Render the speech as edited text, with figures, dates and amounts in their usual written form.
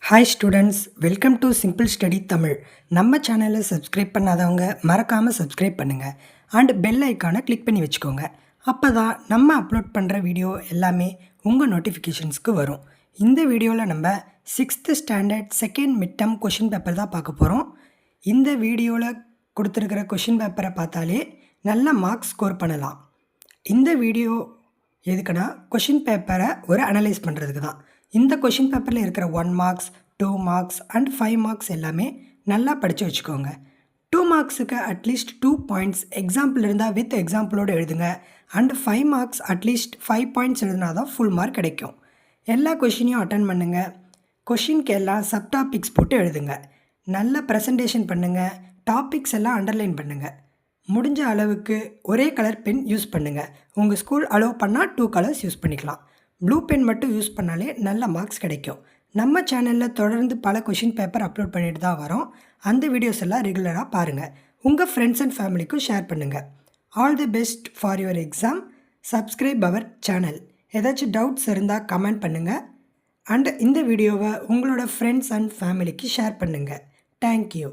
Hi students, welcome to simple study Tamil. நம்ம சேனலை subscribe பண்ணாதவங்க மறக்காமல் சப்ஸ்கிரைப் பண்ணுங்கள் அண்ட் பெல் ஐக்கானை கிளிக் பண்ணி வச்சுக்கோங்க. அப்போ தான் நம்ம அப்லோட் பண்ணுற வீடியோ எல்லாமே உங்கள் நோட்டிஃபிகேஷன்ஸ்க்கு வரும். இந்த வீடியோவில் நம்ம 6th standard second mid term question paper தான் பார்க்க போகிறோம். இந்த வீடியோவில் கொடுத்துருக்கிற கொஷின் பேப்பரை பார்த்தாலே நல்ல மார்க்ஸ் ஸ்கோர் பண்ணலாம். இந்த வீடியோ எதுக்குன்னா கொஷின் பேப்பரை ஒரு அனலைஸ் பண்ணுறதுக்கு தான். இந்த கொஷின் பேப்பரில் இருக்கிற 1 மார்க்ஸ் 2 மார்க்ஸ் அண்ட் 5 மார்க்ஸ் எல்லாமே நல்லா படித்து வச்சுக்கோங்க. 2 மார்க்ஸுக்கு அட்லீஸ்ட் 2 பாயிண்ட்ஸ் எக்ஸாம்பிள் இருந்தால் வித் எக்ஸாம்பிளோடு எழுதுங்க. அண்ட் 5 மார்க்ஸ் அட்லீஸ்ட் 5 பாயிண்ட்ஸ் எழுதினா தான் ஃபுல் மார்க் கிடைக்கும். எல்லா கொஷினையும் அட்டன் பண்ணுங்கள். கொஷினுக்கு எல்லாம் சப்டாபிக்ஸ் போட்டு எழுதுங்க. நல்ல ப்ரெசன்டேஷன் பண்ணுங்கள். டாபிக்ஸ் எல்லாம் அண்டர்லைன் பண்ணுங்கள். முடிஞ்ச அளவுக்கு ஒரே கலர் பென் யூஸ் பண்ணுங்கள். உங்கள் ஸ்கூல் அலோவ் பண்ணால் 2 கலர்ஸ் யூஸ் பண்ணிக்கலாம். ப்ளூ பென் மட்டும் யூஸ் பண்ணாலே நல்ல மார்க்ஸ் கிடைக்கும். நம்ம சேனலில் தொடர்ந்து பல கொஷின் பேப்பர் அப்லோட் பண்ணிட்டு தான் வரோம். அந்த வீடியோஸ் எல்லாம் ரெகுலராக பாருங்கள். உங்கள் ஃப்ரெண்ட்ஸ் அண்ட் ஃபேமிலிக்கும் ஷேர் பண்ணுங்கள். All the best for your exam. Subscribe our channel. ஏதாச்சும் டவுட்ஸ் இருந்தால் கமெண்ட் பண்ணுங்கள். அண்ட் இந்த வீடியோவை உங்களோட ஃப்ரெண்ட்ஸ் அண்ட் ஃபேமிலிக்கு ஷேர் பண்ணுங்கள். தேங்க்யூ.